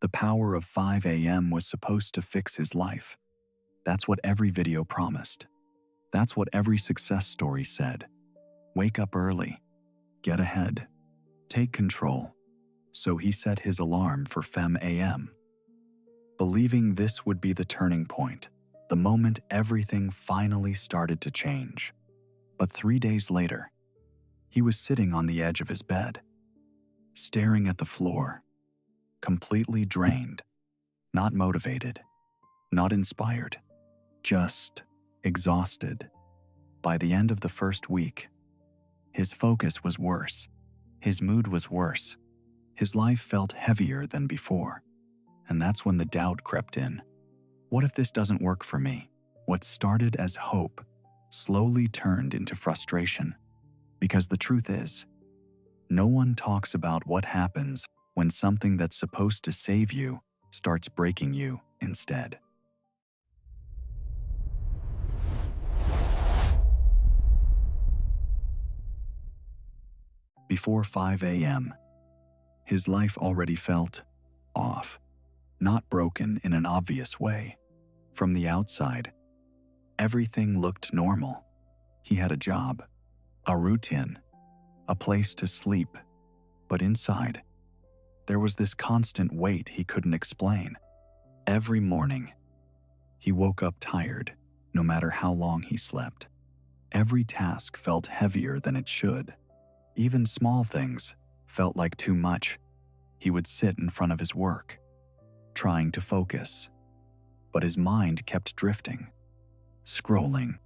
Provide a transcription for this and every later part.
The power of 5 a.m. was supposed to fix his life. That's what every video promised. That's what every success story said. Wake up early. Get ahead. Take control. So he set his alarm for 5 a.m., believing this would be the turning point, the moment everything finally started to change. But 3 days later, he was sitting on the edge of his bed, staring at the floor, completely drained, not motivated, not inspired, just exhausted. By the end of the first week, his focus was worse, his mood was worse, his life felt heavier than before. And that's when the doubt crept in. What if this doesn't work for me? What started as hope slowly turned into frustration. Because the truth is, no one talks about what happens when something that's supposed to save you starts breaking you instead. Before 5 a.m., his life already felt off. Not broken in an obvious way. From the outside, everything looked normal. He had a job, a routine, a place to sleep. But inside, there was this constant weight he couldn't explain. Every morning, he woke up tired, no matter how long he slept. Every task felt heavier than it should. Even small things felt like too much. He would sit in front of his work, trying to focus, but his mind kept drifting, scrolling,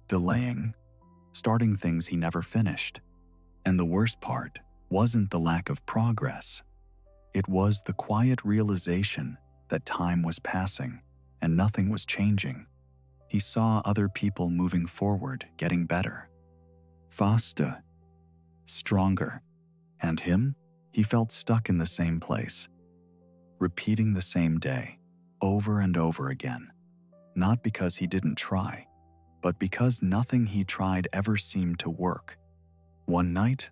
delaying, starting things he never finished. And the worst part wasn't the lack of progress. It was the quiet realization that time was passing and nothing was changing. He saw other people moving forward, getting better, faster, stronger, and him, he felt stuck in the same place, repeating the same day, over and over again. Not because he didn't try, but because nothing he tried ever seemed to work. One night,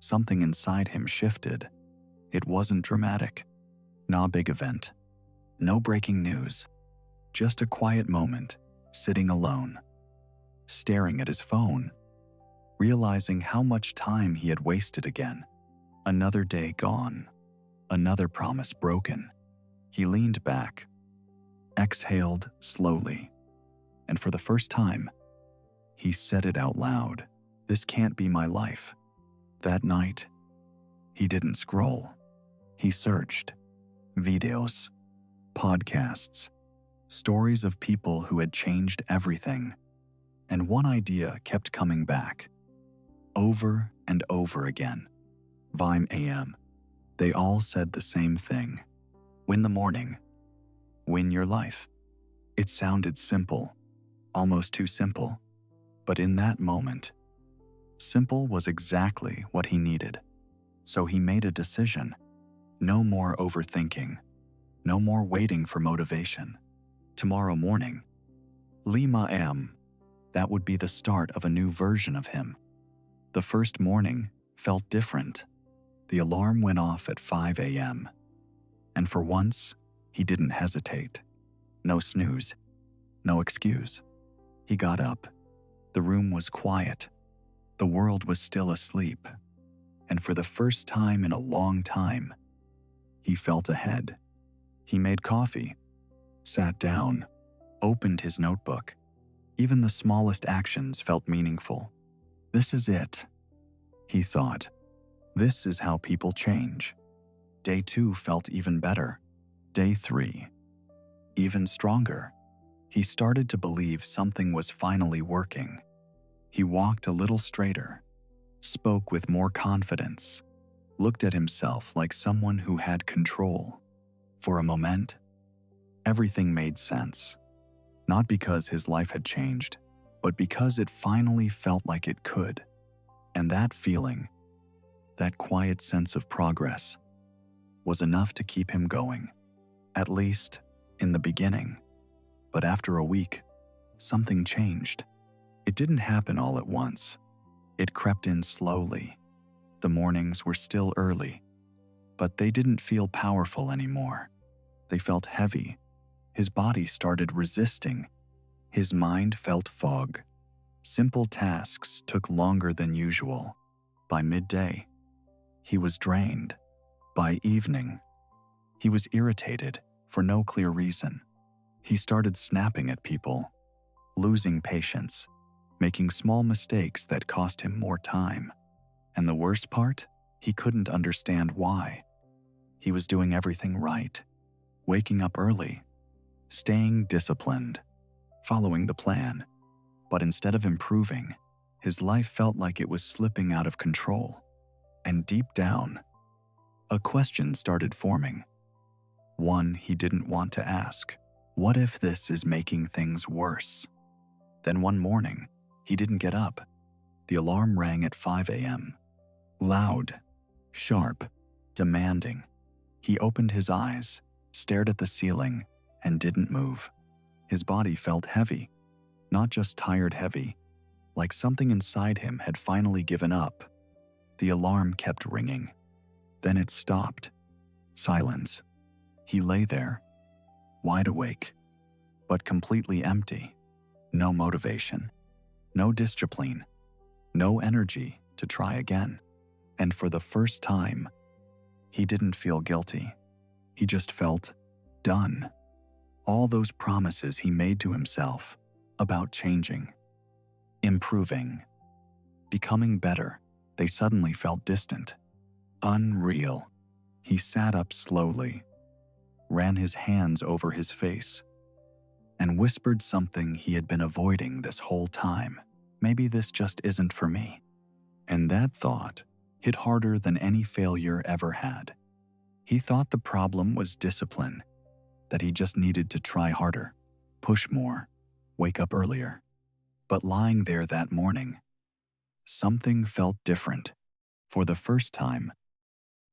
something inside him shifted. It wasn't dramatic, no big event, no breaking news, just a quiet moment, sitting alone, staring at his phone, realizing how much time he had wasted again. Another day gone. Another promise broken. He leaned back, exhaled slowly, and for the first time, he said it out loud. This can't be my life. That night, he didn't scroll. He searched. Videos, podcasts, stories of people who had changed everything. And one idea kept coming back, over and over again. 5 a.m. They all said the same thing. Win the morning. Win your life. It sounded simple, almost too simple. But in that moment, simple was exactly what he needed. So he made a decision. No more overthinking. No more waiting for motivation. Tomorrow morning, 5 a.m., that would be the start of a new version of him. The first morning felt different. The alarm went off at 5 a.m., and for once, he didn't hesitate. No snooze, no excuse. He got up. The room was quiet. The world was still asleep. And for the first time in a long time, he felt ahead. He made coffee, sat down, opened his notebook. Even the smallest actions felt meaningful. This is it, he thought. This is how people change. Day 2 felt even better. Day 3, even stronger. He started to believe something was finally working. He walked a little straighter, spoke with more confidence, looked at himself like someone who had control. For a moment, everything made sense. Not because his life had changed, but because it finally felt like it could. And that feeling, that quiet sense of progress, was enough to keep him going. At least, in the beginning. But after a week, something changed. It didn't happen all at once. It crept in slowly. The mornings were still early, But they didn't feel powerful anymore. They felt heavy. His body started resisting. His mind felt fog. Simple tasks took longer than usual. By midday, he was drained. By evening, he was irritated for no clear reason. He started snapping at people, losing patience, making small mistakes that cost him more time. And the worst part, he couldn't understand why. He was doing everything right, waking up early, staying disciplined, following the plan. But instead of improving, his life felt like it was slipping out of control. And deep down, a question started forming. One he didn't want to ask. What if this is making things worse? Then one morning, he didn't get up. The alarm rang at 5 a.m. Loud, sharp, demanding. He opened his eyes, stared at the ceiling, and didn't move. His body felt heavy, not just tired heavy, like something inside him had finally given up. The alarm kept ringing. Then it stopped. Silence. He lay there, wide awake, but completely empty. No motivation, no discipline, no energy to try again. And for the first time, he didn't feel guilty. He just felt done. All those promises he made to himself about changing, improving, becoming better, they suddenly felt distant, unreal. He sat up slowly, ran his hands over his face, and whispered something he had been avoiding this whole time. Maybe this just isn't for me. And that thought hit harder than any failure ever had. He thought the problem was discipline, that he just needed to try harder, push more, wake up earlier. But lying there that morning, something felt different. For the first time,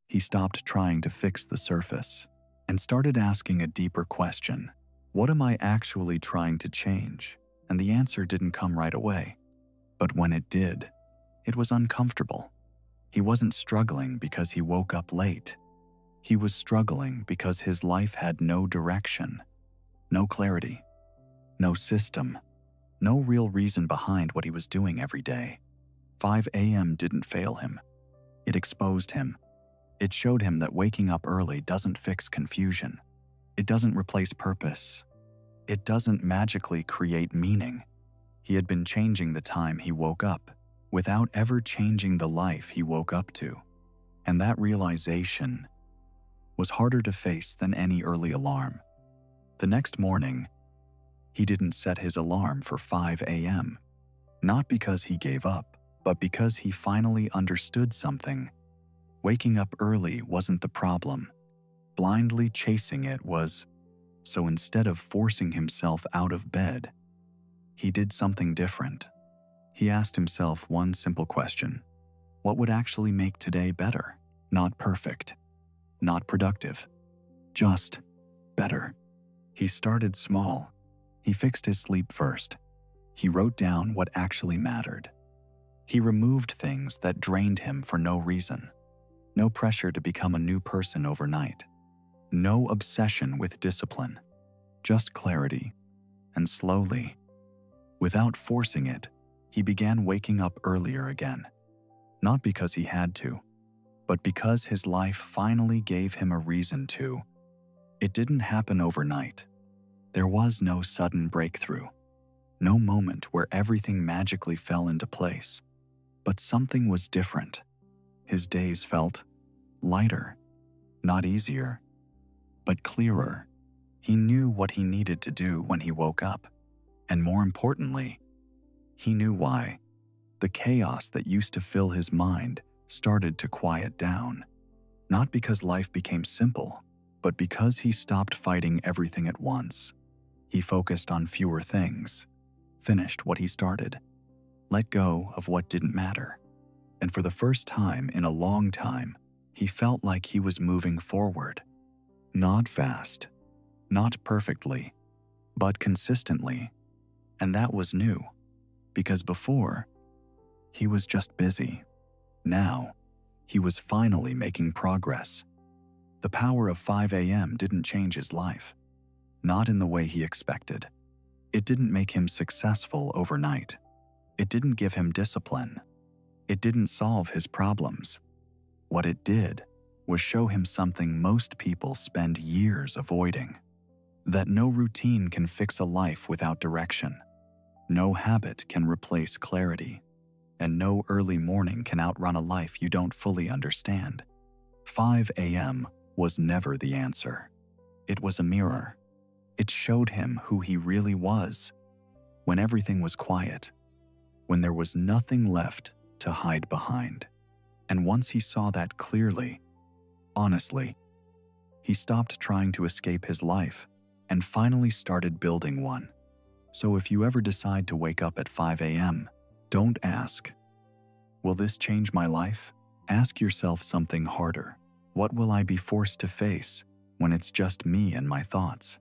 he stopped trying to fix the surface and started asking a deeper question. What am I actually trying to change? And the answer didn't come right away. But when it did, it was uncomfortable. He wasn't struggling because he woke up late. He was struggling because his life had no direction, no clarity, no system, no real reason behind what he was doing every day. 5 a.m. didn't fail him. It exposed him. It showed him that waking up early doesn't fix confusion. It doesn't replace purpose. It doesn't magically create meaning. He had been changing the time he woke up without ever changing the life he woke up to. And that realization was harder to face than any early alarm. The next morning, he didn't set his alarm for 5 a.m. Not because he gave up, but because he finally understood something. Waking up early wasn't the problem. Blindly chasing it was. So instead of forcing himself out of bed, he did something different. He asked himself one simple question. What would actually make today better? Not perfect, not productive, just better. He started small. He fixed his sleep first. He wrote down what actually mattered. He removed things that drained him for no reason. No pressure to become a new person overnight. No obsession with discipline. Just clarity. And slowly, without forcing it, he began waking up earlier again. Not because he had to, but because his life finally gave him a reason to. It didn't happen overnight. There was no sudden breakthrough. No moment where everything magically fell into place. But something was different. His days felt lighter, not easier, but clearer. He knew what he needed to do when he woke up. And more importantly, he knew why. The chaos that used to fill his mind started to quiet down. Not because life became simple, but because he stopped fighting everything at once. He focused on fewer things, finished what he started, let go of what didn't matter. And for the first time in a long time, he felt like he was moving forward. Not fast, not perfectly, but consistently. And that was new, because before, he was just busy. Now, he was finally making progress. The power of 5 a.m. didn't change his life. Not in the way he expected. It didn't make him successful overnight. It didn't give him discipline. It didn't solve his problems. What it did was show him something most people spend years avoiding. That no routine can fix a life without direction. No habit can replace clarity. And no early morning can outrun a life you don't fully understand. 5 a.m. was never the answer. It was a mirror. It showed him who he really was, when everything was quiet, when there was nothing left to hide behind. And once he saw that clearly, honestly, he stopped trying to escape his life and finally started building one. So if you ever decide to wake up at 5 a.m., don't ask, "Will this change my life?" Ask yourself something harder. What will I be forced to face when it's just me and my thoughts?